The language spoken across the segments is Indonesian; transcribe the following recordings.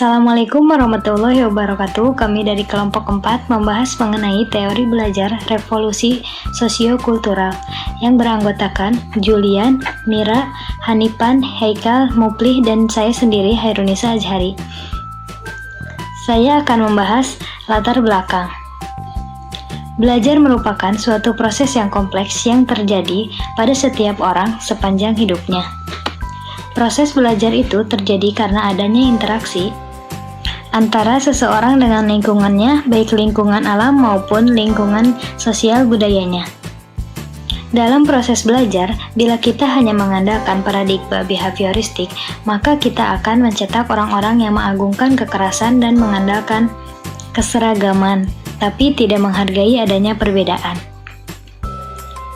Assalamualaikum warahmatullahi wabarakatuh. Kami dari kelompok 4 membahas mengenai teori belajar revolusi sosiokultural yang beranggotakan Julian, Mira, Hanipan, Haikal, Muplih, dan saya sendiri Hairunisa Azhari. Saya akan membahas latar belakang. Belajar merupakan suatu proses yang kompleks yang terjadi pada setiap orang sepanjang hidupnya. Proses belajar itu terjadi karena adanya interaksi antara seseorang dengan lingkungannya, baik lingkungan alam maupun lingkungan sosial budayanya. Dalam proses belajar, bila kita hanya mengandalkan paradigma behavioristik, maka kita akan mencetak orang-orang yang mengagungkan kekerasan dan mengandalkan keseragaman, tapi tidak menghargai adanya perbedaan.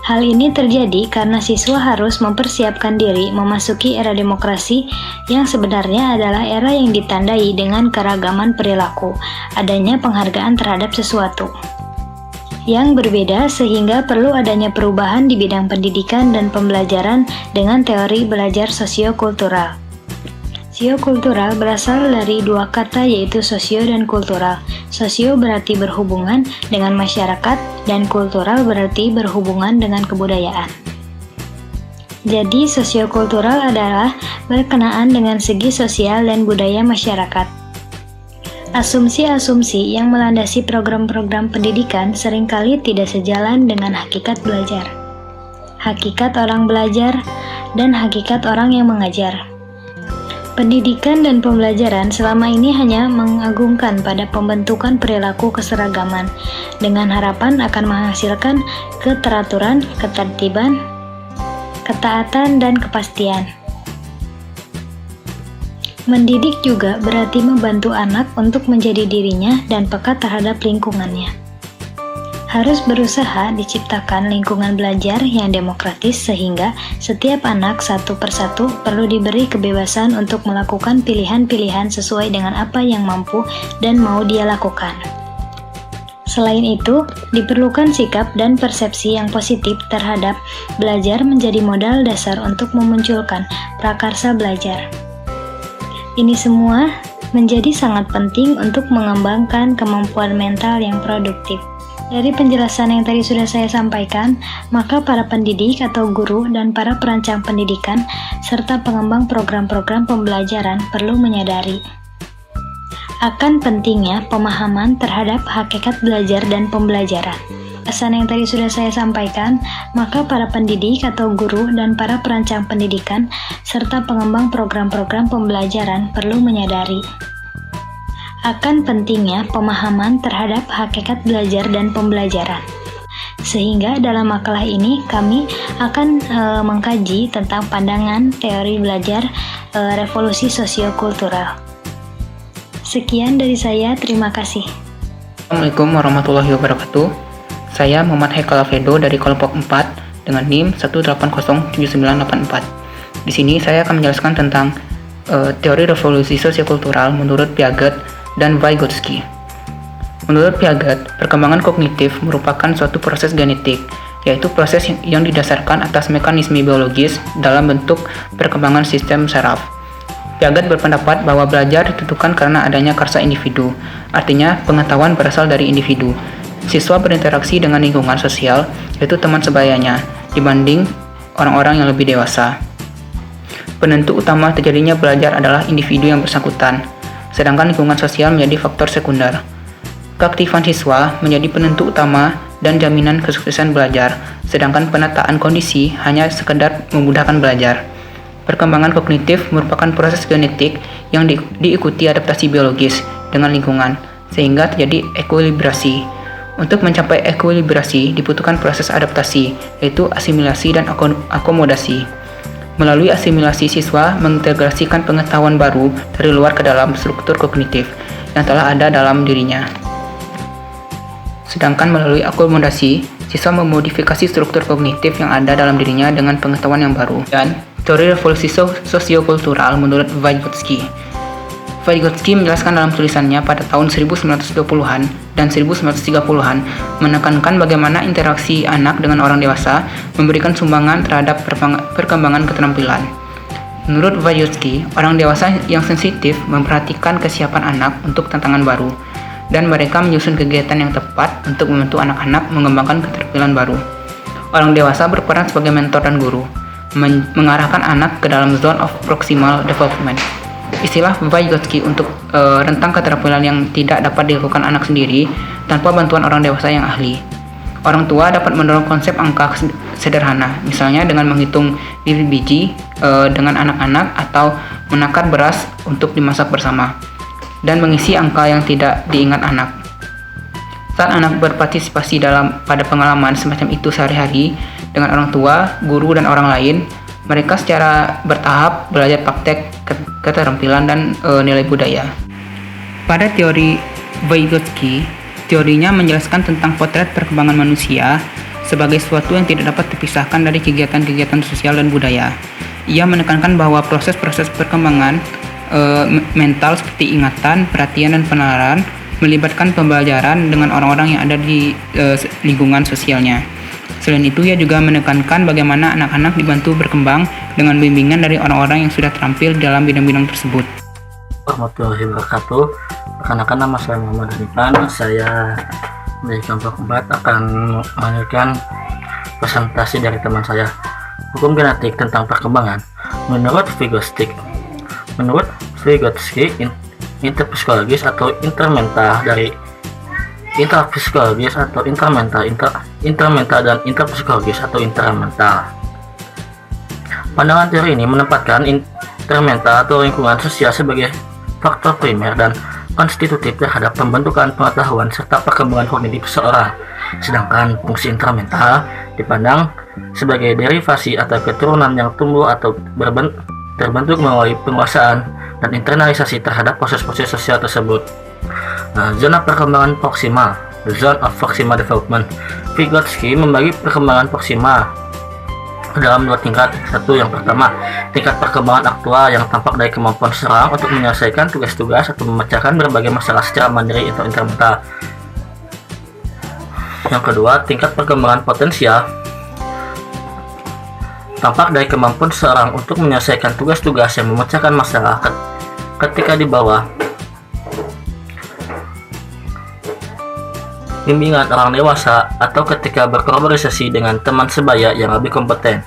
Hal ini terjadi karena siswa harus mempersiapkan diri memasuki era demokrasi yang sebenarnya adalah era yang ditandai dengan keragaman perilaku, adanya penghargaan terhadap sesuatu yang berbeda sehingga perlu adanya perubahan di bidang pendidikan dan pembelajaran dengan teori belajar sosiokultural. Sosiokultural berasal dari dua kata yaitu sosio dan kultural. Sosio berarti berhubungan dengan masyarakat dan kultural berarti berhubungan dengan kebudayaan. Jadi sosiokultural adalah berkenaan dengan segi sosial dan budaya masyarakat. Asumsi-asumsi yang melandasi program-program pendidikan seringkali tidak sejalan dengan hakikat belajar, hakikat orang belajar, dan hakikat orang yang mengajar. Pendidikan dan pembelajaran selama ini hanya mengagungkan pada pembentukan perilaku keseragaman dengan harapan akan menghasilkan keteraturan, ketertiban, ketaatan, dan kepastian. Mendidik juga berarti membantu anak untuk menjadi dirinya dan peka terhadap lingkungannya. Harus berusaha diciptakan lingkungan belajar yang demokratis sehingga setiap anak satu persatu perlu diberi kebebasan untuk melakukan pilihan-pilihan sesuai dengan apa yang mampu dan mau dia lakukan. Selain itu, diperlukan sikap dan persepsi yang positif terhadap belajar menjadi modal dasar untuk memunculkan prakarsa belajar. Ini semua menjadi sangat penting untuk mengembangkan kemampuan mental yang produktif. Dari penjelasan yang tadi sudah saya sampaikan, maka para pendidik atau guru dan para perancang pendidikan serta pengembang program-program pembelajaran perlu menyadari akan pentingnya pemahaman terhadap hakikat belajar dan pembelajaran. Pesan yang tadi sudah saya sampaikan, maka para pendidik atau guru dan para perancang pendidikan serta pengembang program-program pembelajaran perlu menyadari akan pentingnya pemahaman terhadap hakikat belajar dan pembelajaran. Sehingga dalam makalah ini kami akan mengkaji tentang pandangan teori belajar revolusi sosiokultural. Sekian dari saya, terima kasih. Assalamualaikum warahmatullahi wabarakatuh. Saya Muhammad Haikal Alfredo dari kelompok 4 dengan NIM 1807984. Di sini saya akan menjelaskan tentang teori revolusi sosiokultural menurut Piaget dan Vygotsky. Menurut Piaget, perkembangan kognitif merupakan suatu proses genetik, yaitu proses yang didasarkan atas mekanisme biologis dalam bentuk perkembangan sistem saraf. Piaget berpendapat bahwa belajar ditentukan karena adanya karsa individu, artinya pengetahuan berasal dari individu. Siswa berinteraksi dengan lingkungan sosial, yaitu teman sebayanya, dibanding orang-orang yang lebih dewasa. Penentu utama terjadinya belajar adalah individu yang bersangkutan, sedangkan lingkungan sosial menjadi faktor sekunder. Keaktifan siswa menjadi penentu utama dan jaminan kesuksesan belajar, sedangkan penataan kondisi hanya sekedar memudahkan belajar. Perkembangan kognitif merupakan proses genetik yang diikuti adaptasi biologis dengan lingkungan, sehingga terjadi ekuilibrasi. Untuk mencapai ekuilibrasi dibutuhkan proses adaptasi, yaitu asimilasi dan akomodasi. Melalui asimilasi, siswa mengintegrasikan pengetahuan baru dari luar ke dalam struktur kognitif yang telah ada dalam dirinya. Sedangkan melalui akomodasi, siswa memodifikasi struktur kognitif yang ada dalam dirinya dengan pengetahuan yang baru. Dan teori revolusi sosiokultural menurut Vygotsky. Vygotsky menjelaskan dalam tulisannya pada tahun 1920-an dan 1930-an menekankan bagaimana interaksi anak dengan orang dewasa memberikan sumbangan terhadap perkembangan keterampilan. Menurut Vygotsky, orang dewasa yang sensitif memperhatikan kesiapan anak untuk tantangan baru, dan mereka menyusun kegiatan yang tepat untuk membantu anak-anak mengembangkan keterampilan baru. Orang dewasa berperan sebagai mentor dan guru, mengarahkan anak ke dalam zone of proximal development. Istilah Vygotsky untuk rentang keterampilan yang tidak dapat dilakukan anak sendiri tanpa bantuan orang dewasa yang ahli. Orang tua dapat mendorong konsep angka sederhana, misalnya dengan menghitung bibit-biji dengan anak-anak atau menakar beras untuk dimasak bersama, dan mengisi angka yang tidak diingat anak. Saat anak berpartisipasi pada pengalaman semacam itu sehari-hari dengan orang tua, guru, dan orang lain, mereka secara bertahap belajar praktek keterampilan dan nilai budaya. Pada teori Vygotsky, teorinya menjelaskan tentang potret perkembangan manusia sebagai sesuatu yang tidak dapat terpisahkan dari kegiatan-kegiatan sosial dan budaya. Ia menekankan bahwa proses-proses perkembangan mental seperti ingatan, perhatian, dan penalaran melibatkan pembelajaran dengan orang-orang yang ada di lingkungan sosialnya. Selain itu, ia juga menekankan bagaimana anak-anak dibantu berkembang dengan bimbingan dari orang-orang yang sudah terampil dalam bidang-bidang tersebut. Warahmatullahi wabarakatuh. Perkenalkan, nama saya Muhammad Hanifan. Saya dari kelompok 4 akan melanjutkan presentasi dari teman saya. Hukum genetik tentang perkembangan. Menurut Vygotsky, interpsikologis atau intermental dari intrapsikologis atau intermental dan interpsikologis atau intermental. Pandangan teori ini menempatkan intermental atau lingkungan sosial sebagai faktor primer dan konstitutif terhadap pembentukan pengetahuan serta perkembangan kognitif seseorang, sedangkan fungsi intermental dipandang sebagai derivasi atau keturunan yang tumbuh atau terbentuk melalui penguasaan dan internalisasi terhadap proses-proses sosial tersebut. Zona perkembangan proksimal, zone of proximal development. Vygotsky membagi perkembangan proksimal dalam 2 tingkat. Satu, yang pertama, tingkat perkembangan aktual yang tampak dari kemampuan seseorang untuk menyelesaikan tugas-tugas atau memecahkan berbagai masalah secara mandiri atau intermental. Yang kedua, tingkat perkembangan potensial tampak dari kemampuan seseorang untuk menyelesaikan tugas-tugas yang memecahkan masalah ketika di bawah bimbingan orang dewasa atau ketika berkolaborasi dengan teman sebaya yang lebih kompeten.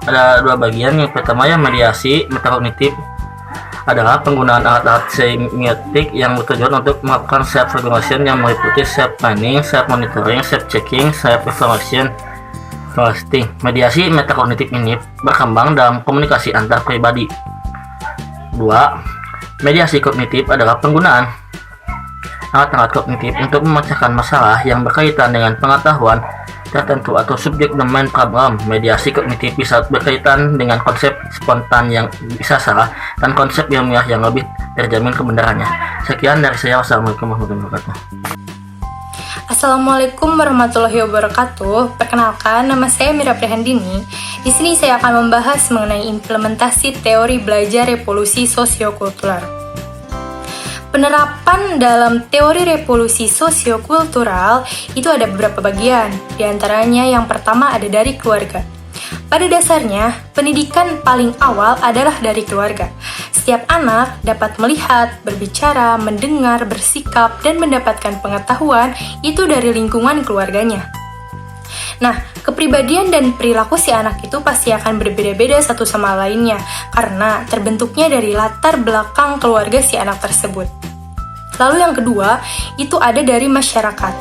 Ada 2 bagian. Yang pertama, yang mediasi metakognitif adalah penggunaan alat-alat semiotik yang bertujuan untuk melakukan self regulation yang meliputi self planning, self monitoring, self checking, self evaluation. Mediasi metakognitif ini berkembang dalam komunikasi antar pribadi. 2. Mediasi kognitif adalah penggunaan alat-alat kognitif untuk memecahkan masalah yang berkaitan dengan pengetahuan tertentu atau subjek domain problem. Mediasi kognitif bisa berkaitan dengan konsep spontan yang bisa salah dan konsep ilmiah yang lebih terjamin kebenarannya. Sekian dari saya. Wassalamualaikum warahmatullahi wabarakatuh. Assalamualaikum warahmatullahi wabarakatuh. Perkenalkan, nama saya Mira Prihandini. Di sini saya akan membahas mengenai implementasi teori belajar revolusi sosiokultural. Penerapan dalam teori revolusi sosiokultural itu ada beberapa bagian. Di antaranya yang pertama ada dari keluarga. Pada dasarnya, pendidikan paling awal adalah dari keluarga. Setiap anak dapat melihat, berbicara, mendengar, bersikap, dan mendapatkan pengetahuan itu dari lingkungan keluarganya. Nah, kepribadian dan perilaku si anak itu pasti akan berbeda-beda satu sama lainnya, karena terbentuknya dari latar belakang keluarga si anak tersebut. Lalu yang kedua, itu ada dari masyarakat.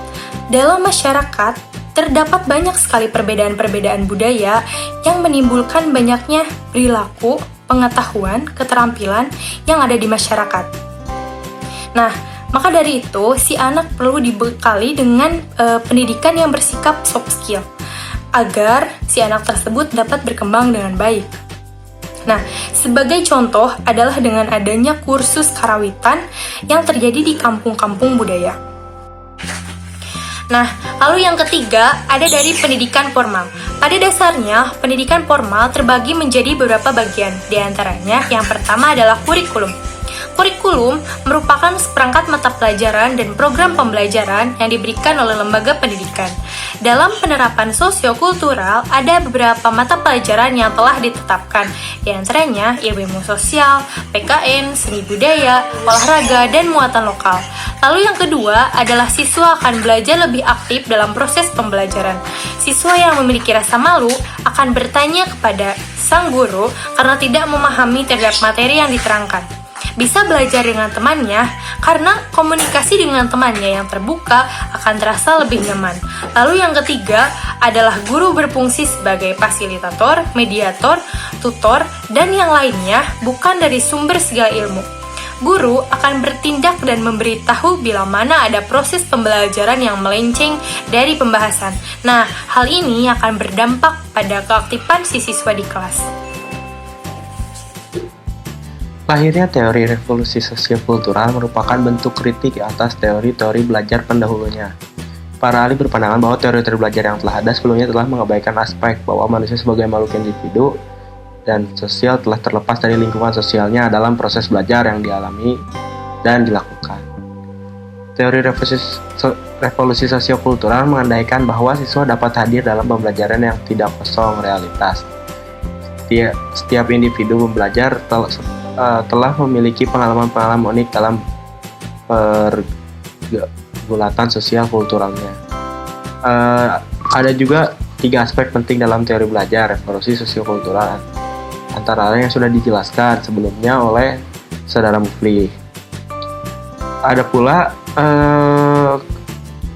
Dalam masyarakat, terdapat banyak sekali perbedaan-perbedaan budaya yang menimbulkan banyaknya perilaku, pengetahuan, keterampilan yang ada di masyarakat. Nah, maka dari itu, si anak perlu dibekali dengan pendidikan yang bersikap soft skill, agar si anak tersebut dapat berkembang dengan baik. Nah, sebagai contoh adalah dengan adanya kursus karawitan yang terjadi di kampung-kampung budaya. Nah, lalu yang ketiga ada dari pendidikan formal. Pada dasarnya, pendidikan formal terbagi menjadi beberapa bagian. Di antaranya, yang pertama adalah kurikulum. Kurikulum merupakan seperangkat mata pelajaran dan program pembelajaran yang diberikan oleh lembaga pendidikan. Dalam penerapan sosiokultural, ada beberapa mata pelajaran yang telah ditetapkan, di antaranya ilmu sosial, PKN, seni budaya, olahraga, dan muatan lokal. Lalu yang kedua adalah siswa akan belajar lebih aktif dalam proses pembelajaran. Siswa yang memiliki rasa malu akan bertanya kepada sang guru karena tidak memahami terhadap materi yang diterangkan. Bisa belajar dengan temannya karena komunikasi dengan temannya yang terbuka akan terasa lebih nyaman. Lalu yang ketiga adalah guru berfungsi sebagai fasilitator, mediator, tutor, dan yang lainnya bukan dari sumber segala ilmu. Guru akan bertindak dan memberitahu bila mana ada proses pembelajaran yang melenceng dari pembahasan. Nah, hal ini akan berdampak pada keaktifan si siswa di kelas. Lahirnya teori revolusi sosiokultural merupakan bentuk kritik atas teori-teori belajar pendahulunya. Para ahli berpandangan bahwa teori-teori belajar yang telah ada sebelumnya telah mengabaikan aspek bahwa manusia sebagai makhluk individu dan sosial telah terlepas dari lingkungan sosialnya dalam proses belajar yang dialami dan dilakukan. Teori revolusi sosiokultural mengandaikan bahwa siswa dapat hadir dalam pembelajaran yang tidak kosong realitas. Setiap individu pembelajar telah memiliki pengalaman-pengalaman unik dalam pergulatan sosial kulturalnya. Ada juga 3 aspek penting dalam teori belajar revolusi sosiokultural, antara lain yang sudah dijelaskan sebelumnya oleh Saudara Mufli. Ada pula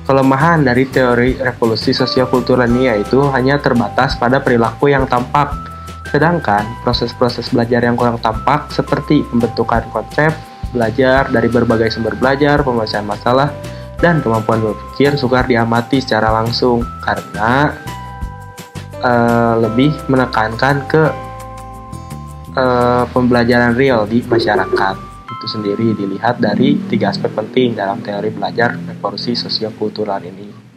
kelemahan dari teori revolusi sosiokultural ini, yaitu hanya terbatas pada perilaku yang tampak. Sedangkan proses-proses belajar yang kurang tampak seperti pembentukan konsep belajar dari berbagai sumber belajar, penyelesaian masalah, dan kemampuan berpikir sukar diamati secara langsung karena lebih menekankan ke pembelajaran real di masyarakat. Itu sendiri dilihat dari 3 aspek penting dalam teori belajar revolusi sosiokultural ini.